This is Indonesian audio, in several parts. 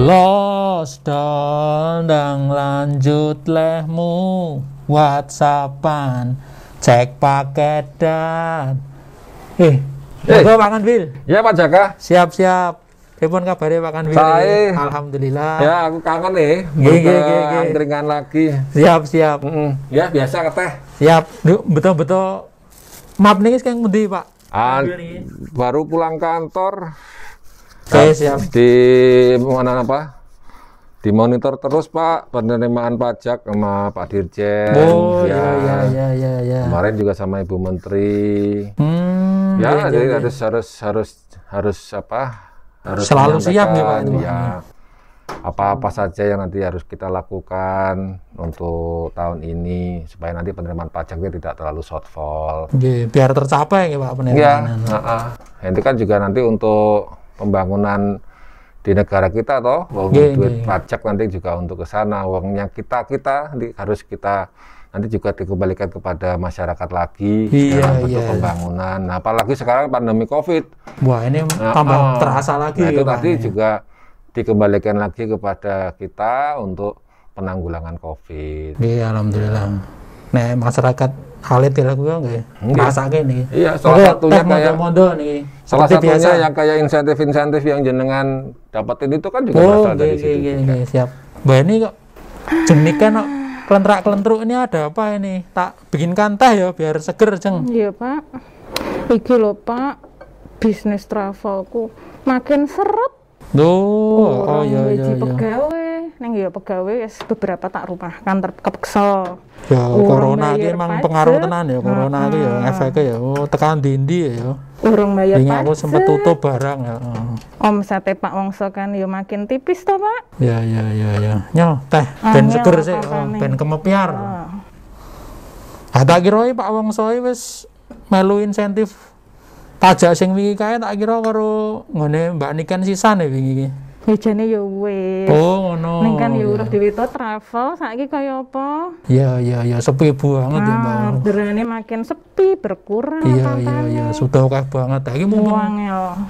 Los dondang lanjut lehmu WhatsAppan cek paket dan monggo Pak Kanwil. Ya Pak Jaka. Siap. Pripun kabare Pak Kanwil? Alhamdulillah. Ya aku kangen nih. Nggih. Angkringan lagi. Siap. Ya biasa keteh. Siap. Betul. Map niki kang pundi Pak? Baru pulang kantor. Oke, siap. Di mana apa? Di monitor terus Pak penerimaan pajak sama Pak Dirjen. Oh ya. Ya. Kemarin juga sama Ibu Menteri. Jadi harus apa? Harus selalu siap nih Pak. Ya. Apa saja yang nanti harus kita lakukan untuk tahun ini supaya nanti penerimaan pajaknya tidak terlalu shortfall. Biar tercapai ya Pak penerimaan. Ya, itu kan juga nanti untuk pembangunan di negara kita toh, duit pajak nanti juga untuk ke sana, uangnya kita nanti harus kita nanti juga dikembalikan kepada masyarakat lagi dalam bentuk pembangunan. Nah, apalagi sekarang pandemi Covid. Wah, ini tambah terasa lagi. Nah, itu tadi juga dikembalikan lagi kepada kita untuk penanggulangan Covid. Iya, alhamdulillah. Nah, masyarakat halit dilakukan nggak? Rasanya nih. Iya, salah satunya kayak nih. Salah satunya biasa. Yang kayak insentif yang jenengan dapetin itu kan juga berasal dari situ. Siap. Mbak ini kok jenikan kok kelentrak-kelentruk ini ada apa ini? Tak bikinkan teh ya biar seger, Jeng. Iya, Pak. Iki lho, Pak. Bisnis travelku makin seret. Iya. Pegawai, neng ya pegawai beberapa tak rumah kantor kepeksa. Ya, corona iki emang pengaruh tenan ya, corona iki ya efeknya ya. Tekan dindi ya. Urung bayar pajak. Aku sempat tutup barang ya. Omsete Pak Wongso kan ya makin tipis toh, Pak. Ya. Nyo, teh ben seger sih, ben kemepiar. Tak kira Pak Wongso wis melu insentif pajak sing wingi kae tak kira karo ngene Mbak Niken sisane wingi iki. Ya jane ya wis. Oh, ngono. Ning kan ya udah dhewe to travel saiki kaya apa? Ya, sepi banget ya, Mbak. Orderane makin sepi, berkurang. Iya, sudah akeh banget. Iki mumpung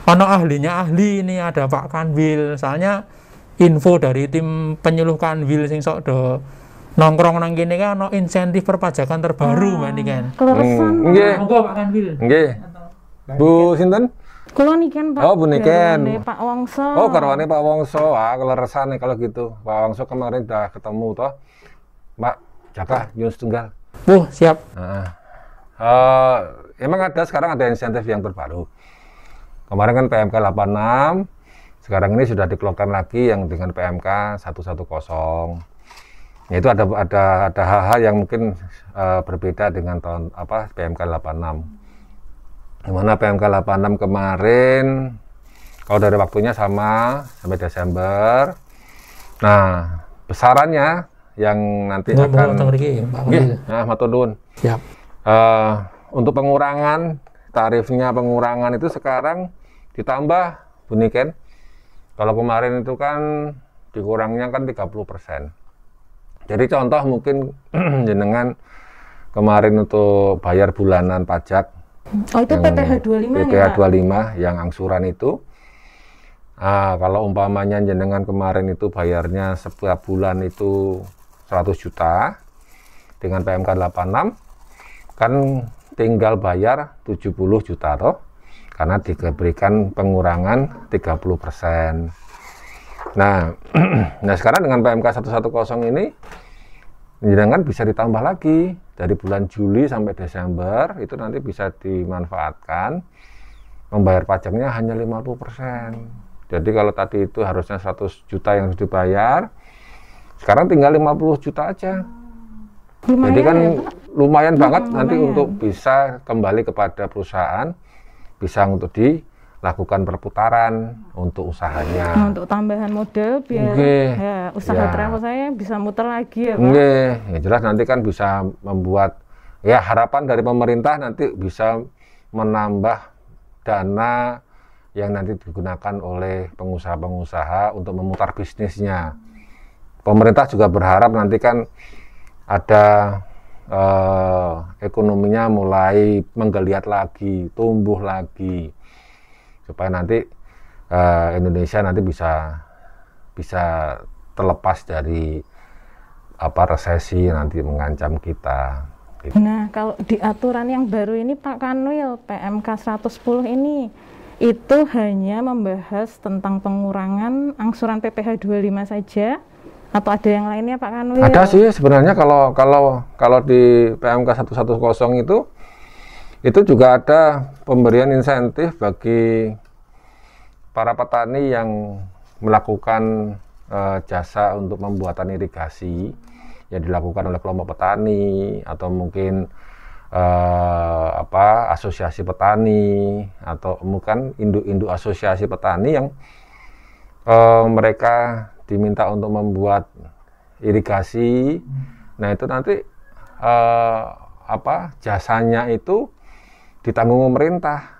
ana ahli ini ada Pak Kanwil. Soalnya info dari tim penyuluh Kanwil sing sok do nongkrong nang kene kan ana insentif perpajakan terbaru Mbak Niken. Kleresan. Nggih. Monggo Pak Kanwil. Nggih. Bu sinten? Kula niken Pak. Oh, Bu Niken. Pak Wongso. Oh, karwane Pak Wongso. Keleresan nih kalau gitu. Pak Wongso kemarin udah ketemu toh. Mbak Jaka, Yunus Tunggal. Siap. Emang sekarang ada insentif yang terbaru. Kemarin kan PMK 86. Sekarang ini sudah dikeluarkan lagi yang dengan PMK 110. Itu ada hal-hal yang mungkin berbeda dengan tahun PMK 86. Dimana PMK 86 kemarin kalau dari waktunya sama sampai Desember. Nah, besarannya yang nanti akan matur nuwun. Siap. Untuk tarifnya pengurangan itu sekarang ditambah Bu Niken. Kalau kemarin itu kan dikurangnya kan 30%. Jadi contoh mungkin jenengan kemarin untuk bayar bulanan pajak. Oh, itu PPh 25 PPh 25 yang angsuran itu. Kalau umpamanya jenengan kemarin itu bayarnya setiap bulan itu 100 juta dengan PMK 86 kan tinggal bayar 70 juta toh, karena diberikan pengurangan 30%. Nah, sekarang dengan PMK 110 ini jenengan bisa ditambah lagi dari bulan Juli sampai Desember, itu nanti bisa dimanfaatkan membayar pajaknya hanya 50%. Jadi kalau tadi itu harusnya 100 juta yang harus dibayar, sekarang tinggal 50 juta aja. Lumayan. Jadi kan lumayan banget nanti untuk bisa kembali kepada perusahaan, bisa untuk dilakukan perputaran untuk usahanya. Untuk tambahan modal biar usaha travel saya bisa muter lagi ya Pak. Ya jelas nanti kan bisa membuat harapan dari pemerintah nanti bisa menambah dana yang nanti digunakan oleh pengusaha-pengusaha untuk memutar bisnisnya. Pemerintah juga berharap nanti kan ada ekonominya mulai menggeliat lagi, tumbuh lagi, supaya nanti Indonesia nanti bisa bisa terlepas dari resesi nanti mengancam kita. Gitu. Nah, kalau di aturan yang baru ini Pak Kanwil, PMK 110 ini itu hanya membahas tentang pengurangan angsuran PPh 25 saja atau ada yang lainnya Pak Kanwil? Ada sih sebenarnya kalau di PMK 110 itu juga ada pemberian insentif bagi para petani yang melakukan jasa untuk pembuatan irigasi yang dilakukan oleh kelompok petani atau mungkin asosiasi petani atau mungkin induk-induk asosiasi petani yang mereka diminta untuk membuat irigasi. Nah itu nanti jasanya itu ditanggung pemerintah.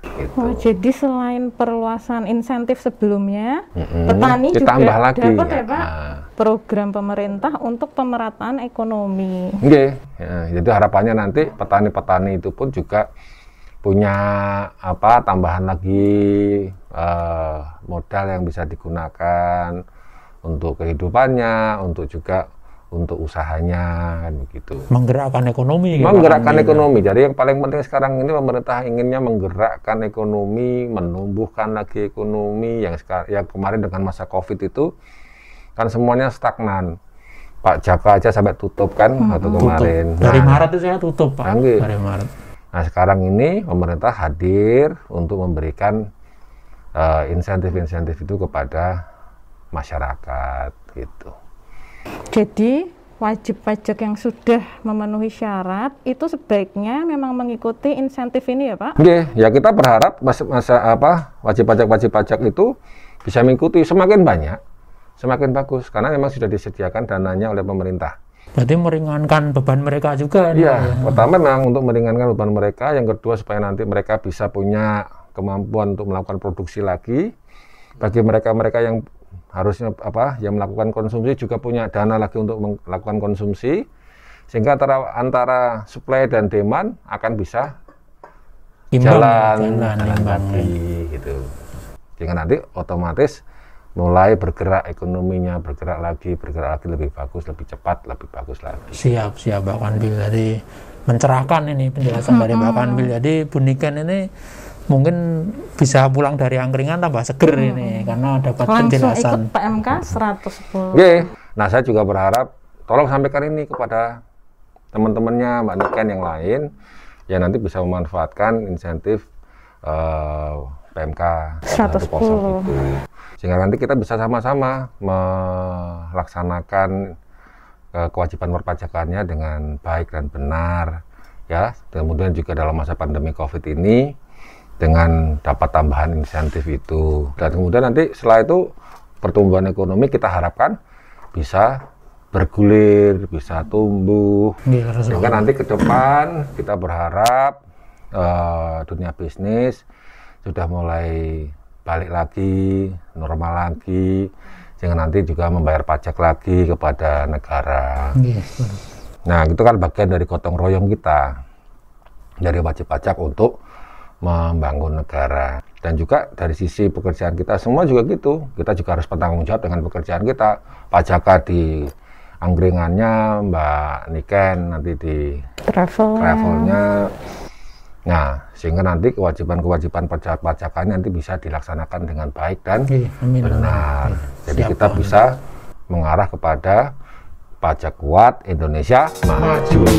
Gitu. Oh, jadi selain perluasan insentif sebelumnya, petani ditambah juga lagi dapat ya Pak program pemerintah untuk pemerataan ekonomi. Oke, jadi harapannya nanti petani-petani itu pun juga punya tambahan lagi modal yang bisa digunakan untuk kehidupannya, untuk juga untuk usahanya, kan begitu. Menggerakkan ekonomi. Menggerakkan ekonomi. Jadi yang paling penting sekarang ini pemerintah inginnya menggerakkan ekonomi, menumbuhkan lagi ekonomi yang kemarin dengan masa COVID itu kan semuanya stagnan. Pak Jaka aja sampai tutup kan waktu kemarin. Dari Maret itu saya tutup Pak. Dari Maret. Nah sekarang ini pemerintah hadir untuk memberikan insentif-insentif itu kepada masyarakat gitu. Jadi wajib pajak yang sudah memenuhi syarat itu sebaiknya memang mengikuti insentif ini ya Pak? Oke, ya kita berharap wajib pajak itu bisa mengikuti, semakin banyak semakin bagus karena memang sudah disediakan dananya oleh pemerintah. Berarti meringankan beban mereka juga. Iya, pertama memang untuk meringankan beban mereka, yang kedua supaya nanti mereka bisa punya kemampuan untuk melakukan produksi lagi. Bagi mereka-mereka yang harusnya yang melakukan konsumsi juga punya dana lagi untuk melakukan konsumsi, sehingga antara supply dan demand akan bisa jalan lagi gitu. Sehingga nanti otomatis mulai bergerak ekonominya, bergerak lagi lebih bagus, lebih cepat, lebih bagus lagi. Siap Pak Kanwil. Jadi mencerahkan ini penjelasan dari Pak Kanwil. Jadi Bu Niken ini mungkin bisa pulang dari angkringan tambah seger ini karena dapat penjelasan. Langsung ikut PMK 110. Oke. Nah saya juga berharap tolong sampaikan ini kepada teman-temannya Mbak Niken yang lain yang nanti bisa memanfaatkan insentif PMK 110 itu. Sehingga nanti kita bisa sama-sama melaksanakan kewajiban perpajakannya dengan baik dan benar ya. Kemudian juga dalam masa pandemi Covid ini dengan dapat tambahan insentif itu. Dan kemudian nanti setelah itu pertumbuhan ekonomi kita harapkan bisa bergulir, bisa tumbuh. Sehingga nanti ke depan kita berharap dunia bisnis sudah mulai balik lagi, normal lagi, sehingga nanti juga membayar pajak lagi kepada negara. Nah, itu kan bagian dari gotong royong kita, dari wajib pajak untuk membangun negara. Dan juga dari sisi pekerjaan kita, semua juga gitu. Kita juga harus bertanggung jawab dengan pekerjaan kita. Pak Jaka di angkringannya, Mbak Niken nanti di travelnya. Nah, sehingga nanti kewajiban-kewajiban pajakannya nanti bisa dilaksanakan dengan baik dan benar. Jadi kita bisa mengarah kepada pajak kuat Indonesia maju.